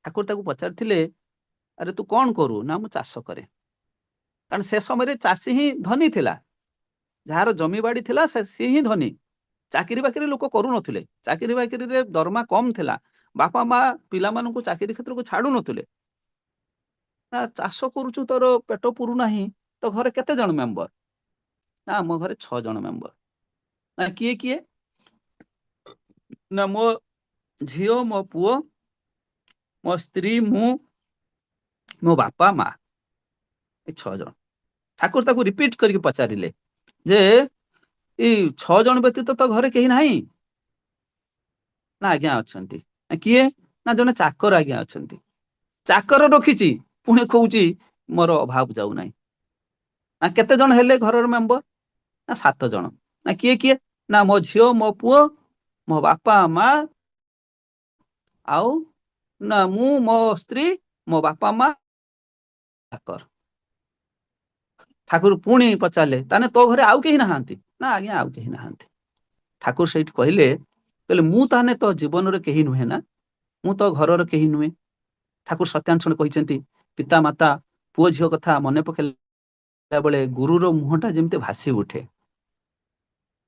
ଠାକୁର ତାକୁ ପଚାରିଥିଲେ, ଆରେ ତୁ କଣ କରୁ? ନା ମୁଁ ଚାଷ କରେ। କାରଣ ସେ ସମୟରେ ଚାଷୀ ହିଁ ଧନୀ ଥିଲା, ଯାହାର ଜମିବାଡି ଥିଲା ସିଏ ହିଁ ଧନୀ। ଚାକିରି ବାକିରି ଲୋକ କରୁନଥିଲେ, ଚାକିରି ବାକିରିରେ ଦରମା କମ ଥିଲା, ବାପା ମା ପିଲାମାନଙ୍କୁ ଚାକିରି କ୍ଷେତ୍ରକୁ ଛାଡୁ ନଥିଲେ। ନା ଚାଷ କରୁଛୁ, ତୋର ପେଟ ପୁରୁନାହିଁ, ତ ଘରେ କେତେ ଜଣ ମେମ୍ବର? ନା ଆମ ଘରେ 6 ଜଣ ମେମ୍ବର। ନା କିଏ କିଏ? ନା ମୋ ଝିଅ, ମୋ ପୁଅ, ମୋ ସ୍ତ୍ରୀ, ମୁଁ, ମୋ ବାପା ମା, ଏ 6 ଜଣ। ଠାକୁର ତାକୁ ରିପିଟ କରିକି ପଚାରିଲେ ଯେ ଏଇ 6 ଜଣ ବ୍ୟତୀତ ତ ଘରେ କେହି ନାହିଁ? ନା ଆଜ୍ଞା ଅଛନ୍ତି। କିଏ? ନା ଜଣେ ଚାକର ଆଜ୍ଞା ଅଛନ୍ତି। ଚାକର ରଖିଛି, ପୁଣି କହୁଛି ମୋର ଅଭାବ ଯାଉନାହିଁ। ନା କେତେ ଜଣ ହେଲେ ଘରର ମେମ୍ବର? ନା 7 ଜଣ। ନା କିଏ କିଏ? ନା ମୋ ଝିଅ, ମୋ ପୁଅ, ମୋ ବାପା ମା, ଆଉ ନା ମୁଁ, ମୋ ସ୍ତ୍ରୀ, ମୋ ବାପା ମା, ଚାକର। ଠାକୁର ପୁଣି ପଚାରିଲେ, ତାହେଲେ ତୋ ଘରେ ଆଉ କେହି ନାହାନ୍ତି? ନା ଆଜ୍ଞା ଆଉ କେହି ନାହାନ୍ତି। ଠାକୁର ସେଇଠି କହିଲେ, ମୁଁ ତାହେଲେ ତୋ ଜୀବନରେ କେହି ନୁହେଁ ନା? ମୁଁ ତ ଘରର କେହି ନୁହେଁ। ଠାକୁର ସତ୍ୟାନୁଷ୍ଠାନ କହିଛନ୍ତି, ପିତା ମାତା ପୁଅ ଝିଅ କଥା ମନେ ପକେଇଲା ବେଳେ ଗୁରୁର ମୁହଁଟା ଯେମିତି ଭାସି ଉଠେ।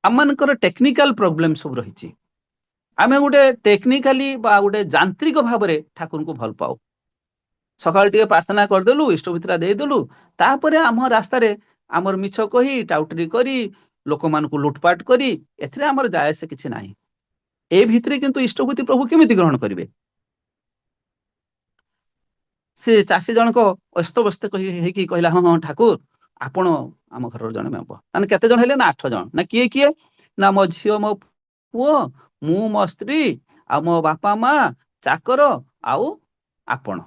ଆମମାନଙ୍କର ଟେକ୍ନିକାଲ ପ୍ରୋବ୍ଲେମ ସବୁ ରହିଛି। ଆମେ ଗୋଟେ ଟେକ୍ନିକାଲି ବା ଗୋଟେ ଯାନ୍ତ୍ରିକ ଭାବରେ ଠାକୁରଙ୍କୁ ଭଲ ପାଉ। ସକାଳୁ ଟିକେ ପ୍ରାର୍ଥନା କରିଦେଲୁ, ଇଷ୍ଟଭୂତିଟା ଦେଇଦେଲୁ, ତାପରେ ଆମ ରାସ୍ତାରେ ଆମର ମିଛ କହି, ଟାଉଟରି କରି, ଲୋକମାନଙ୍କୁ ଲୁଟପାଟ କରି, ଏଥିରେ ଆମର ଜାୟସ କିଛି ନାହିଁ। ଏ ଭିତରେ କିନ୍ତୁ ଇଷ୍ଟଭୂତି ପ୍ରଭୁ କେମିତି ଗ୍ରହଣ କରିବେ? ସେ ଚାଷୀ ଜଣକ ଅସ୍ତବ୍ୟସ୍ତ ହେଇକି କହିଲା, ହଁ ହଁ ଠାକୁର, ଆପଣ ଆମ ଘରର ଜଣେ ମେମ୍ବର। ମାନେ କେତେ ଜଣ ହେଲେ? ନା 8 ଜଣ। ନା କିଏ କିଏ? ନା ମୋ ଝିଅ, ମୋ ପୁଅ, ମୁଁ, ମୋ ସ୍ତ୍ରୀ, ଆଉ ମୋ ବାପା ମା, ଚାକର, ଆଉ ଆପଣ।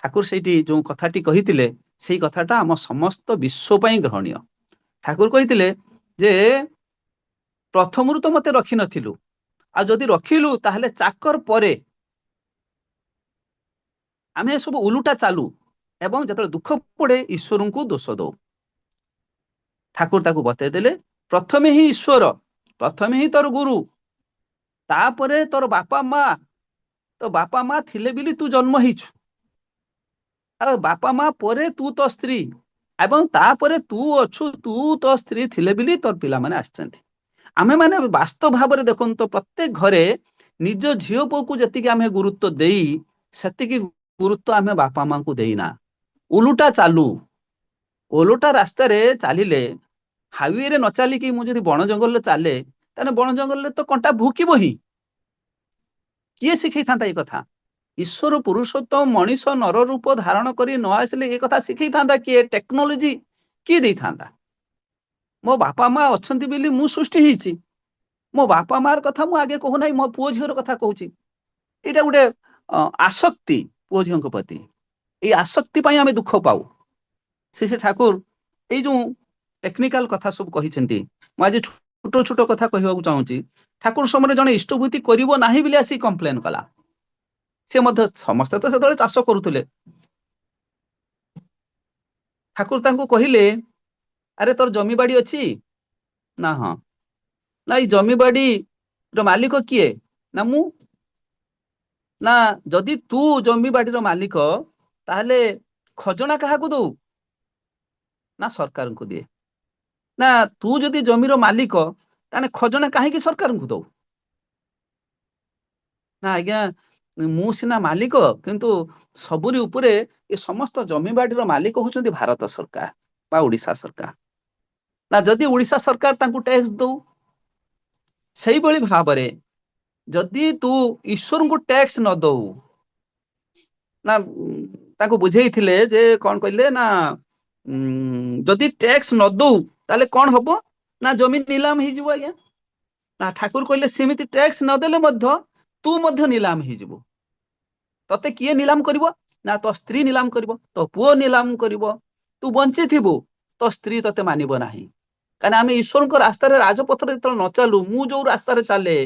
ଠାକୁର ସେଇଠି ଯୋଉ କଥାଟି କହିଥିଲେ, ସେଇ କଥାଟା ଆମ ସମସ୍ତ ବିଶ୍ୱ ପାଇଁ ଗ୍ରହଣୀୟ। ଠାକୁର କହିଥିଲେ ଯେ ପ୍ରଥମରୁ ତ ମତେ ରଖିନଥିଲୁ, ଆଉ ଯଦି ରଖିଲୁ ତାହେଲେ ଚାକର ପରେ ଆମେ ସବୁ ଉଲୁଟା ଚାଲୁ ଏବଂ ଯେତେବେଳେ ଦୁଃଖ ପଡେ ଈଶ୍ୱରଙ୍କୁ ଦୋଷ ଦଉ। ଠାକୁର ତାକୁ ବତେଇ ଦେଲେ ପ୍ରଥମେ ହିଁ ଈଶ୍ୱର, ପ୍ରଥମେ ହିଁ ତୋର ଗୁରୁ, ତାପରେ ତୋର ବାପା ମା। ତ ବାପା ମା ଥିଲେ ବୋଲି ତୁ ଜନ୍ମ ହେଇଛୁ, ଆଉ ବାପା ମା ପରେ ତୁ ତୋ ସ୍ତ୍ରୀ, ଏବଂ ତାପରେ ତୁ ଅଛୁ, ତୁ ତୋ ସ୍ତ୍ରୀ ଥିଲେ ବୋଲି ତୋର ପିଲାମାନେ ଆସିଛନ୍ତି। ଆମେ ମାନେ ବାସ୍ତବ ଭାବରେ ଦେଖନ୍ତୁ ପ୍ରତ୍ୟେକ ଘରେ ନିଜ ଝିଅ ପୁଅକୁ ଯେତିକି ଆମେ ଗୁରୁତ୍ୱ ଦେଇ ସେତିକି ଗୁରୁତ୍ୱ ଆମେ ବାପା ମାଙ୍କୁ ଦେଇନା। ଓଲୁଟା ଚାଲୁ, ଓଲଟା ରାସ୍ତାରେ ଚାଲିଲେ, ହାଇୱେରେ ନ ଚାଲିକି ମୁଁ ଯଦି ବଣ ଜଙ୍ଗଲରେ ଚାଲେ ତାହେଲେ ବଣ ଜଙ୍ଗଲରେ ତ କଣ୍ଟା ଭୁକିବ ହିଁ। କିଏ ଶିଖେଇଥାନ୍ତା ଏ କଥା? ଈଶ୍ୱର ପୁରୁଷୋତ୍ତମ ମଣିଷ ନର ରୂପ ଧାରଣ କରି ନ ଆସିଲେ ଏ କଥା ଶିଖେଇଥାନ୍ତା କିଏ? ଟେକ୍ନୋଲୋଜି କିଏ ଦେଇଥାନ୍ତା? ମୋ ବାପା ମା ଅଛନ୍ତି ବୋଲି ମୁଁ ସୃଷ୍ଟି ହେଇଛି। ମୋ ବାପା ମାର କଥା ମୁଁ ଆଗେ କହୁନାହିଁ, ମୋ ପୁଅ ଝିଅର କଥା କହୁଛି। ଏଇଟା ଗୋଟେ ଆସକ୍ତି ପୁଅ ଝିଅଙ୍କ ପ୍ରତି। ଏଇ ଆସକ୍ତି ପାଇଁ ଆମେ ଦୁଃଖ ପାଉ। ସେ ଠାକୁର ଏଇ ଯୋଉ ଟେକ୍ନିକାଲ କଥା ସବୁ କହିଛନ୍ତି, ମୁଁ ଆଜି ଛୋଟ ଛୋଟ କଥା କହିବାକୁ ଚାହୁଁଛି। ଠାକୁର ସମୟରେ ଜଣେ ଇଷ୍ଟଭୂତି କରିବ ନାହିଁ ବୋଲି ଆସି କମ୍ପ୍ଲେନ କଲା। ସେ ମଧ୍ୟ ସମସ୍ତେ ତ ସେତେବେଳେ ଚାଷ କରୁଥିଲେ। ଠାକୁର ତାଙ୍କୁ କହିଲେ, ଆରେ ତୋର ଜମିବାଡି ଅଛି ନା? ହଁ। ନା ଏଇ ଜମିବାଡିର ମାଲିକ କିଏ? ନା ମୁଁ। ନା ଯଦି ତୁ ଜମିବାଡିର ମାଲିକ ତାହେଲେ ଖଜଣା କାହାକୁ ଦଉ? ନା ସରକାରଙ୍କୁ ଦିଏ। ନା ତୁ ଯଦି ଜମିର ମାଲିକ ତାହେଲେ ଖଜଣା କାହିଁକି ସରକାରଙ୍କୁ ଦଉ? ନା ଆଜ୍ଞା, ମୁଁ ସିନା ମାଲିକ କିନ୍ତୁ ସବୁରି ଉପରେ ଏ ସମସ୍ତ ଜମିବାଡିର ମାଲିକ ହଉଛନ୍ତି ଭାରତ ସରକାର ବା ଓଡିଶା ସରକାର। ନା ଯଦି ଓଡିଶା ସରକାର ତାଙ୍କୁ ଟ୍ୟାକ୍ସ ଦଉ। ସେଇଭଳି ଭାବରେ ଯଦି ତୁ ଈଶ୍ୱରଙ୍କୁ ଟ୍ୟାକ୍ସ ନ ଦଉ, ନା ତାଙ୍କୁ ବୁଝେଇଥିଲେ ଯେ କଣ କହିଲେ ନା ଯଦି ଟ୍ୟାକ୍ସ ନ ଦଉ ତାହେଲେ କଣ ହବ? ନା ଜମି ନିଲାମ ହେଇଯିବ ଆଜ୍ଞା। ନା ଠାକୁର କହିଲେ ସେମିତି ଟ୍ୟାକ୍ସ ନଦେଲେ ମଧ୍ୟ ତୁ ମଧ୍ୟ ନିଲାମ ହେଇଯିବୁ। ତତେ କିଏ ନିଲାମ କରିବ? ନା ତୋ ସ୍ତ୍ରୀ ନିଲାମ କରିବ, ତୋ ପୁଅ ନିଲାମ କରିବ। ତୁ ବଞ୍ଚିଥିବୁ, ତୋ ସ୍ତ୍ରୀ ତତେ ମାନିବ ନାହିଁ। କାହିଁକିନା ଆମେ ଈଶ୍ୱରଙ୍କ ରାସ୍ତାରେ ରାଜପଥରେ ଯେତେବେଳେ ନ ଚାଲୁ, ମୁଁ ଯୋଉ ରାସ୍ତାରେ ଚାଲେ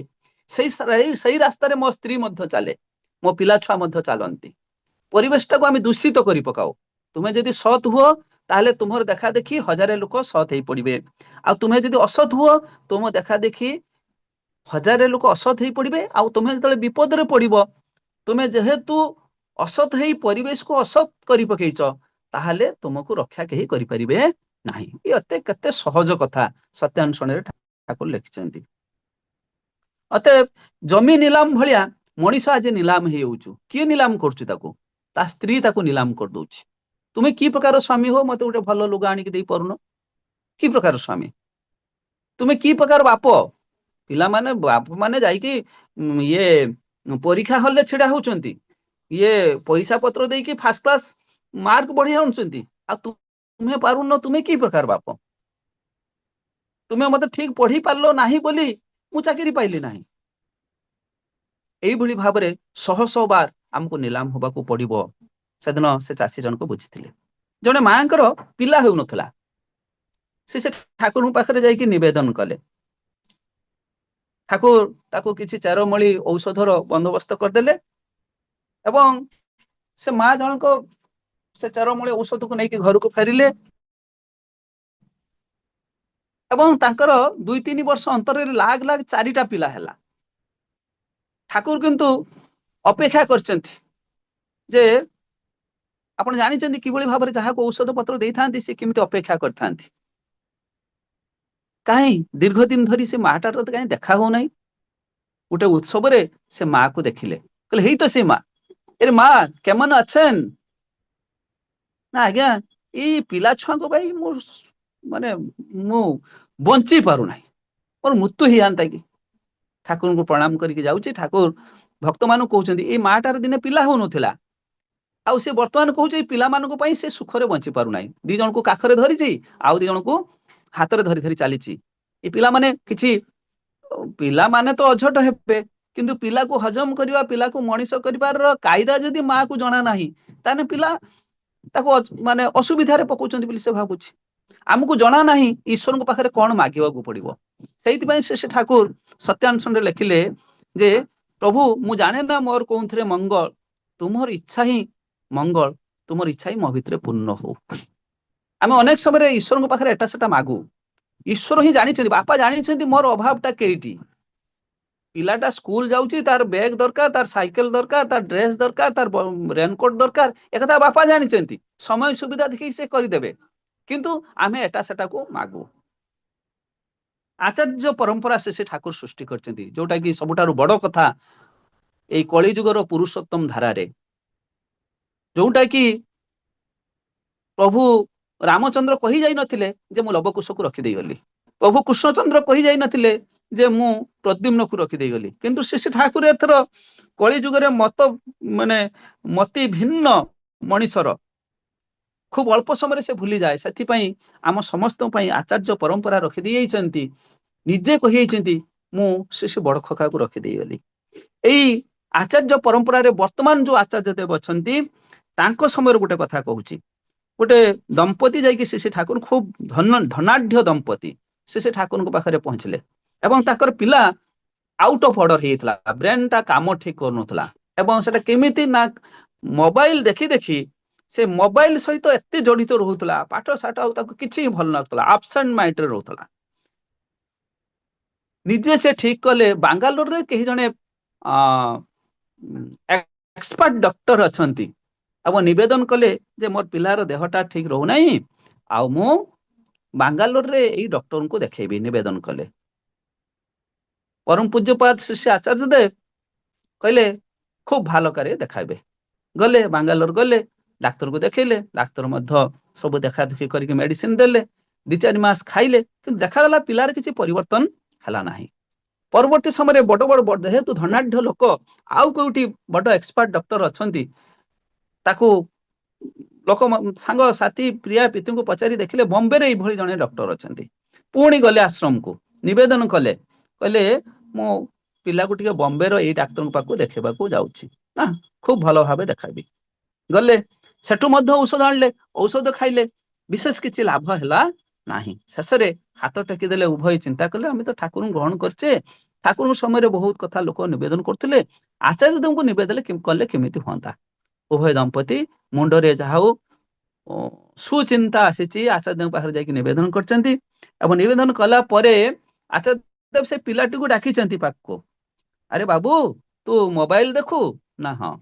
ସେଇ ରାସ୍ତାରେ ମୋ ସ୍ତ୍ରୀ ମଧ୍ୟ ଚାଲେ, ମୋ ପିଲା ଛୁଆ ମଧ୍ୟ ଚାଲନ୍ତି। ପରିବେଶ ଟାକୁ ଆମେ ଦୂଷିତ କରି ପକାଉ। ତୁମେ ଯଦି ସৎ ହୁଅ ତାହେଲେ ତୁମର ଦେଖା ଦେଖି ହଜାରେ ଲୋକ ସৎ ହେଇ ପଡିବେ। ଆଉ ତୁମେ ଯଦି ଅସତ୍ ହୁଅ, ତୁମ ଦେଖା ଦେଖି ହଜାରେ ଲୋକ ଅସତ୍ ହେଇ ପଡିବେ। ଆଉ ତୁମେ ଯେତେବେଳେ ବିପଦରେ ପଡିବ, ତୁମେ ଯେହେତୁ ଅସତ୍ ହେଇ ପରିବେଶକୁ ଅସତ୍ କରି ପକେଇଛ, ତାହେଲେ ତୁମକୁ ରକ୍ଷା କେହି କରିପାରିବେ ନାହିଁ। ଏ ଏତେ କେତେ ସହଜ କଥା ସତ୍ୟାନୁଷ୍ଠାନରେ ଠାକୁର ଲେଖିଛନ୍ତି। ଅତଏବ ଜମି ନିଲାମ ଭଳିଆ ମଣିଷ ଆଜି ନିଲାମ ହେଇଯାଉଛୁ। କିଏ ନିଲାମ କରୁଛି ତାକୁ? ତା ସ୍ତ୍ରୀ ତାକୁ ନିଲାମ କରିଦଉଛି। ତୁମେ କି ପ୍ରକାର ସ୍ୱାମୀ ହୋ, ମତେ ଗୋଟେ ଭଲ ଲୁଗା ଆଣିକି ଦେଇ ପାରୁନ? କି ପ୍ରକାର ସ୍ୱାମୀ? ତୁମେ କି ପ୍ରକାର ବାପ? ପିଲାମାନେ ବାପ ମାନେ ଯାଇକି ଇଏ ପରୀକ୍ଷା ହଲରେ ଛିଡା ହଉଛନ୍ତି, ଇଏ ପଇସା ପତ୍ର ଦେଇକି ଫାଷ୍ଟ କ୍ଲାସ ମାର୍କ ବଢିଆ ଆଣୁଛନ୍ତି, ଆଉ ତୁମେ ପାରୁନ? ତୁମେ କି ପ୍ରକାର ବାପ? ତୁମେ ମତେ ଠିକ ପଢି ପାରିଲ ନାହିଁ ବୋଲି ମୁଁ ଚାକିରି ପାଇଲି ନାହିଁ। ଏଇଭଳି ଭାବରେ ଶହ ଶହ ବାର ଆମକୁ ନିଲାମ ହବାକୁ ପଡିବ। ସେଦିନ ସେ ଚାଷୀ ଜଣକ ବୁଝିଥିଲେ। ଜଣେ ମାଙ୍କର ପିଲା ହେଉନଥିଲା। ସେ ଠାକୁରଙ୍କ ପାଖରେ ଯାଇକି ନିବେଦନ କଲେ। ଠାକୁର ତାକୁ କିଛି ଚେରମୂଳି ଔଷଧର ବନ୍ଦୋବସ୍ତ କରିଦେଲେ ଏବଂ ସେ ମା ଜଣକ ସେ ଚେରମୂଳି ଔଷଧକୁ ନେଇକି ଘରକୁ ଫେରିଲେ ଏବଂ ତାଙ୍କର 2-3 ବର୍ଷ ଅନ୍ତରରେ ଲାଗ ଲାଗ 4ଟା ପିଲା ହେଲା। ଠାକୁର କିନ୍ତୁ ଅପେକ୍ଷା କରିଛନ୍ତି ଯେ ଆପଣ ଜାଣିଛନ୍ତି କିଭଳି ଭାବରେ ଯାହାକୁ ଔଷଧ ପତ୍ର ଦେଇଥାନ୍ତି ସେ କେମିତି ଅପେକ୍ଷା କରିଥାନ୍ତି। କାହିଁ ଦୀର୍ଘ ଦିନ ଧରି ସେ ମାଟାର କାହିଁ ଦେଖା ହଉନାହିଁ। ଗୋଟେ ଉତ୍ସବରେ ସେ ମା କୁ ଦେଖିଲେ, କହିଲେ ହେଇ ତ ସେ ମା, ଏରେ ମା କେମନ ଅଛନ୍? ନା ଆଜ୍ଞା, ଏଇ ପିଲା ଛୁଆଙ୍କ ପାଇଁ ମାନେ ମୁଁ ବଞ୍ଚି ପାରୁନାହିଁ, ମୋର ମୃତ୍ୟୁ ହେଇଯାନ୍ତା କି? ଠାକୁରଙ୍କୁ ପ୍ରଣାମ କରିକି ଯାଉଛି। ଠାକୁର ଭକ୍ତ ମାନଙ୍କୁ କହୁଛନ୍ତି ଏଇ ମାଟାର ଦିନେ ପିଲା ହଉନଥିଲା, ଆଉ ସେ ବର୍ତ୍ତମାନ କହୁଛି ଏଇ ପିଲାମାନଙ୍କ ପାଇଁ ସେ ସୁଖରେ ବଞ୍ଚି ପାରୁନାହିଁ। 2 ଜଣଙ୍କୁ କାଖରେ ଧରିଛି, ଆଉ 2 ଜଣଙ୍କୁ ହାତରେ ଧରି ଧରି ଚାଲିଛି। ଏ ପିଲାମାନେ କିଛି ପିଲାମାନେ ତ ଅଝଟ ହେବେ, କିନ୍ତୁ ପିଲାକୁ ହଜମ କରିବା, ପିଲାକୁ ମଣିଷ କରିବାର କାଇଦା ଯଦି ମା କୁ ଜଣା ନାହିଁ, ତାହେଲେ ପିଲା ତାକୁ ମାନେ ଅସୁବିଧାରେ ପକଉଛନ୍ତି ବୋଲି ସେ ଭାବୁଛି। ଆମକୁ ଜଣା ନାହିଁ ଈଶ୍ୱରଙ୍କ ପାଖରେ କଣ ମାଗିବାକୁ ପଡିବ। ସେଇଥିପାଇଁ ସେ ଠାକୁର ସତ୍ୟାନୁଷ୍ଠାନରେ ଲେଖିଲେ ଯେ ପ୍ରଭୁ ମୁଁ ଜାଣେ ନା ମୋର କୋଉଥିରେ ମଙ୍ଗଳ, ତୁମର ଇଚ୍ଛା ହିଁ ମଙ୍ଗଳ, ତୁମର ଇଚ୍ଛା ହିଁ ମୋ ଭିତରେ ପୂର୍ଣ୍ଣ ହଉ। ଆମେ ଅନେକ ସମୟରେ ଈଶ୍ୱରଙ୍କ ପାଖରେ ଏଟା ସେଟା ମାଗୁ, ଈଶ୍ୱର ହିଁ ଜାଣିଛନ୍ତି, ବାପା ଜାଣିଛନ୍ତି ମୋର ଅଭାବଟା କେଇଟି। ପିଲାଟା ସ୍କୁଲ ଯାଉଛି, ତାର ବ୍ୟାଗ ଦରକାର, ତାର ସାଇକେଲ ଦରକାର, ତାର ଡ୍ରେସ ଦରକାର, ତାର ରେନକୋଟ ଦରକାର, ଏକଥା ବାପା ଜାଣିଛନ୍ତି, ସମୟ ସୁବିଧା ଦେଖି ସେ କରିଦେବେ। କିନ୍ତୁ ଆମେ ଏଟା ସେଟାକୁ ମାଗୁ। ଆଚାର୍ଯ୍ୟ ପରମ୍ପରା ସେ ଠାକୁର ସୃଷ୍ଟି କରିଛନ୍ତି, ଯୋଉଟା କି ସବୁଠାରୁ ବଡ କଥା ଏଇ କଳିଯୁଗର ପୁରୁଷୋତ୍ତମ ଧାରାରେ, ଯୋଉଟା କି ପ୍ରଭୁ ରାମଚନ୍ଦ୍ର କହି ଯାଇ ନଥିଲେ ଯେ ମୁଁ ଲବକୁଶକୁ ରଖିଦେଇଗଲି, ପ୍ରଭୁ କୃଷ୍ଣଚନ୍ଦ୍ର କହି ଯାଇ ନଥିଲେ ଯେ ମୁଁ ପ୍ରଦ୍ୟୁମ୍ନକୁ ରଖିଦେଇଗଲି, କିନ୍ତୁ ସେ ଠାକୁର ଏଥର କଳି ଯୁଗରେ ମାନେ ମତି ଭିନ୍ନ ମଣିଷର ଖୁବ ଅଳ୍ପ ସମୟରେ ସେ ଭୁଲିଯାଏ। ସେଥିପାଇଁ ଆମ ସମସ୍ତଙ୍କ ପାଇଁ ଆଚାର୍ଯ୍ୟ ପରମ୍ପରା ରଖିଦେଇଯାଇଛନ୍ତି। ନିଜେ କହିଯାଇଛନ୍ତି ମୁଁ ସେ ବଡ ଖକାକୁ ରଖିଦେଇଗଲି। ଏଇ ଆଚାର୍ଯ୍ୟ ପରମ୍ପରାରେ ବର୍ତ୍ତମାନ ଯୋଉ ଆଚାର୍ଯ୍ୟ ଦେବ ଅଛନ୍ତି, ତାଙ୍କ ସମୟରେ ଗୋଟେ କଥା କହୁଛି, ଗୋଟେ ଦମ୍ପତି ଯାଇକି ସେ ଠାକୁର ଖୁବ ଧନାଢ୍ୟ ଦମ୍ପତି ସେ ଠାକୁରଙ୍କ ପାଖରେ ପହଞ୍ଚିଲେ ଏବଂ ତାଙ୍କର ପିଲା ଆଉଟ୍ ଅଫ୍ ଅର୍ଡର ହେଇଥିଲା, ବ୍ରେନ ଟା କାମ ଠିକ କରୁନଥିଲା। ଏବଂ ସେଟା କେମିତି ନା ମୋବାଇଲ ଦେଖି ଦେଖି ସେ ମୋବାଇଲ ସହିତ ଏତେ ଜଡିତ ରହୁଥିଲା, ପାଠ ସାଠ ଆଉ ତାକୁ କିଛି ଭଲ ଲାଗୁଥିଲା, ଆବସେଣ୍ଟ ମାଇଣ୍ଡରେ ରହୁଥିଲା। ନିଜେ ସେ ଠିକ କଲେ, ବାଙ୍ଗାଲୋରରେ କେହି ଜଣେ ଏକ୍ସପର୍ଟ ଡକ୍ଟର ଅଛନ୍ତି ଏବଂ ନିବେଦନ କଲେ ଯେ ମୋର ପିଲାର ଦେହଟା ଠିକ ରହୁନାହିଁ, ଆଉ ମୁଁ ବାଙ୍ଗାଲୋରରେ ଏଇ ଡକ୍ଟରଙ୍କୁ ଦେଖେଇବି, ନିବେଦନ କଲେ। ପରମ ପୂଜ୍ୟପାଦ ଶିଷ୍ୟ ଆଚାର୍ଯ୍ୟ ଦେବ କହିଲେ ଖୁବ ଭଲ କରି ଦେଖାଇବେ। ଗଲେ ବାଙ୍ଗାଲୋର, ଗଲେ ଡାକ୍ତରକୁ ଦେଖେଇଲେ, ଡାକ୍ତର ମଧ୍ୟ ସବୁ ଦେଖା ଦେଖି କରିକି ମେଡିସିନ ଦେଲେ, 2-4 ମାସ ଖାଇଲେ, କିନ୍ତୁ ଦେଖାଗଲା ପିଲାର କିଛି ପରିବର୍ତ୍ତନ ହେଲା ନାହିଁ। ପରବର୍ତ୍ତୀ ସମୟରେ ବଡ ବଡ ଯେହେତୁ ଧନାଢ୍ୟ ଲୋକ, ଆଉ କୋଉଠି ବଡ ଏକ୍ସପର୍ଟ ଡକ୍ଟର ଅଛନ୍ତି, ତାକୁ ଲୋକ ସାଙ୍ଗ ସାଥୀ ପ୍ରିୟା ପିତୁଙ୍କୁ ପଚାରି ଦେଖିଲେ ବମ୍ବେରେ ଏଇଭଳି ଜଣେ ଡକ୍ଟର ଅଛନ୍ତି। ପୁଣି ଗଲେ ଆଶ୍ରମକୁ, ନିବେଦନ କଲେ, କହିଲେ ମୁଁ ପିଲାକୁ ଟିକେ ବମ୍ବେର ଏଇ ଡାକ୍ତରଙ୍କ ପାଖକୁ ଦେଖେଇବାକୁ ଯାଉଛି, ନା ଖୁବ ଭଲ ଭାବେ ଦେଖାଇବି। ଗଲେ ସେଠୁ ମଧ୍ୟ ଔଷଧ ଆଣିଲେ, ଔଷଧ ଖାଇଲେ, ବିଶେଷ କିଛି ଲାଭ ହେଲା ନାହିଁ। ଶେଷରେ ହାତ ଟେକିଦେଲେ, ଉଭୟ ଚିନ୍ତା କଲେ ଆମେ ତ ଠାକୁରଙ୍କୁ ଗ୍ରହଣ କରିଛେ, ଠାକୁରଙ୍କ ସମୟରେ ବହୁତ କଥା ଲୋକ ନିବେଦନ କରୁଥିଲେ, ଆଚାର୍ଯ୍ୟ ଦେବଙ୍କୁ ନିବେଦନ କଲେ କେମିତି ହୁଅନ୍ତା। ଉଭୟ ଦମ୍ପତି ମୁଣ୍ଡରେ ଯାହା ହଉ ସୁଚିନ୍ତା ଆସିଛି, ଆଚାର୍ଯ୍ୟଙ୍କ ପାଖରେ ଯାଇକି ନିବେଦନ କରିଛନ୍ତି। ଏବଂ ନିବେଦନ କଲା ପରେ ଆଚାର୍ଯ୍ୟ ଦେବ ସେ ପିଲାଟିକୁ ଡାକିଛନ୍ତି ପାଖକୁ, ଆରେ ବାବୁ ତୁ ମୋବାଇଲ ଦେଖୁ ନା? ହଁ।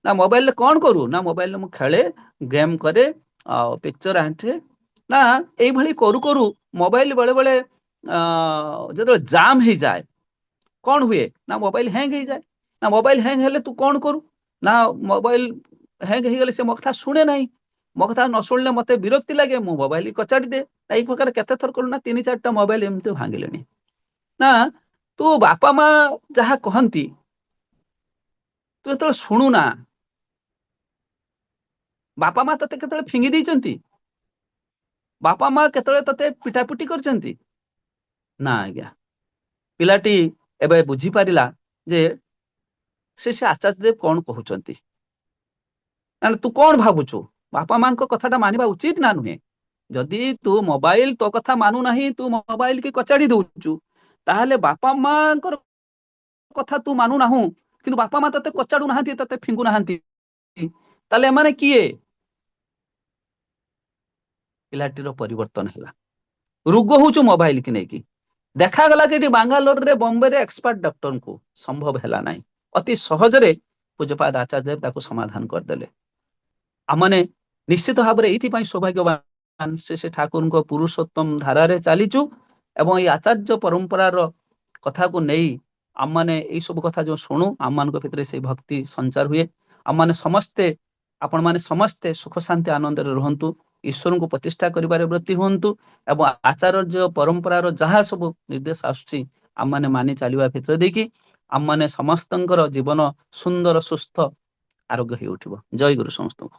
ନା ମୋବାଇଲରେ କଣ କରୁ? ନା ମୋବାଇଲରେ ମୁଁ ଖେଳେ, ଗେମ୍ କରେ, ଆଉ ପିକ୍ଚର ଆଣ୍ଠେ। ନା ଏଇଭଳି କରୁ କରୁ ମୋବାଇଲ ବେଳେ ବେଳେ ଯେତେବେଳେ ଜାମ୍ ହେଇଯାଏ କଣ ହୁଏ? ନା ମୋବାଇଲ ହ୍ୟାଙ୍ଗ ହେଇଯାଏ। ନା ମୋବାଇଲ ହ୍ୟାଙ୍ଗ ହେଲେ ତୁ କଣ କରୁ? ନା ମୋବାଇଲ ହ୍ୟାଙ୍ଗ ହେଇଗଲେ ସେ ମୋ କଥା ଶୁଣେ ନାହିଁ, ମୋ କଥା ନ ଶୁଣିଲେ ମତେ ବିରକ୍ତି ଲାଗେ, ମୁଁ ମୋବାଇଲ କଚାଡି ଦେ। ଏଇ ପ୍ରକାର କେତେ ଥର କରୁ? ନା 3-4ଟା ମୋବାଇଲ ଏମିତି ଭାଙ୍ଗିଲେଣି। ନା ତୁ ବାପା ମା ଯାହା କହନ୍ତି ତୁ ଯେତେବେଳେ ଶୁଣୁନା, ବାପା ମା ତତେ କେତେବେଳେ ଫିଙ୍ଗି ଦେଇଛନ୍ତି? ବାପା ମା କେତେବେଳେ ତତେ ପିଟାପିଟି କରିଛନ୍ତି? ନା ଆଜ୍ଞା। ପିଲାଟି ଏବେ ବୁଝିପାରିଲା ଯେ ସେ ଆଚାର୍ଯ୍ୟ ଦେବ କଣ କହୁଛନ୍ତି। ତୁ କଣ ଭାବୁଛୁ, ବାପା ମାଙ୍କ କଥାଟା ମାନିବା ଉଚିତ ନା ନୁହେଁ? ଯଦି ତୁ ମୋବାଇଲ ତୋ କଥା ମାନୁନାହିଁ, ତୁ ମୋବାଇଲ କି କଚାଡି ଦଉଛୁ, ତାହେଲେ ବାପା ମାଙ୍କର କଥା ତୁ ମାନୁନାହୁଁ, କିନ୍ତୁ ବାପା ମା ତତେ କଚାଡୁ ନାହାନ୍ତି, ତତେ ଫିଙ୍ଗୁ ନାହାନ୍ତି, ତାହେଲେ ଏମାନେ କିଏ? ପିଲାଟିର ପରିବର୍ତ୍ତନ ହେଲା। ରୋଗ ହଉଛୁ ମୋବାଇଲ କି ନେଇକି। ଦେଖାଗଲା କି ଏଠି ବାଙ୍ଗାଲୋରରେ, ବମ୍ବେରେ ଏକ୍ସପର୍ଟ ଡକ୍ଟରଙ୍କୁ ସମ୍ଭବ ହେଲା ନାହିଁ। ଅତି ସହଜରେ ପୂଜ୍ୟପାଦ ଆଚାର୍ଯ୍ୟ ଦେବ ତାକୁ ସମାଧାନ କରିଦେଲେ। ଆମମାନେ ନିଶ୍ଚିତ ଭାବରେ ଏଇଥିପାଇଁ ସୌଭାଗ୍ୟବାନ ସେ ଠାକୁରଙ୍କ ପୁରୁଷୋତ୍ତମ ଧାରାରେ ଚାଲିଛୁ ଏବଂ ଏଇ ଆଚାର୍ଯ୍ୟ ପରମ୍ପରାର କଥାକୁ ନେଇ ଆମମାନେ ଏଇ ସବୁ କଥା ଯୋଉ ଶୁଣୁ, ଆମମାନଙ୍କ ଭିତରେ ସେଇ ଭକ୍ତି ସଞ୍ଚାର ହୁଏ। ଆମମାନେ ସମସ୍ତେ, ଆପଣମାନେ ସମସ୍ତେ ସୁଖ ଶାନ୍ତି ଆନନ୍ଦରେ ରୁହନ୍ତୁ, ଈଶ୍ୱରଙ୍କୁ ପ୍ରତିଷ୍ଠା କରିବାରେ ବ୍ରତୀ ହୁଅନ୍ତୁ ଏବଂ ଆଚାର୍ଯ୍ୟ ପରମ୍ପରାର ଯାହା ସବୁ ନିର୍ଦ୍ଦେଶ ଆସୁଛି ଆମମାନେ ମାନି ଚାଲିବା ଭିତରେ ଦେଇକି ଆମମାନେ ସମସ୍ତଙ୍କର ଜୀବନ ସୁନ୍ଦର, ସୁସ୍ଥ, ଆରୋଗ୍ୟ ହେଇ ଉଠିବ। ଜୟ ଗୁରୁ ସମସ୍ତଙ୍କୁ।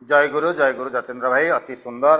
ଜୟ ଗୁରୁ ଯତୀନ୍ଦ୍ର ଭାଇ, ଅତି ସୁନ୍ଦର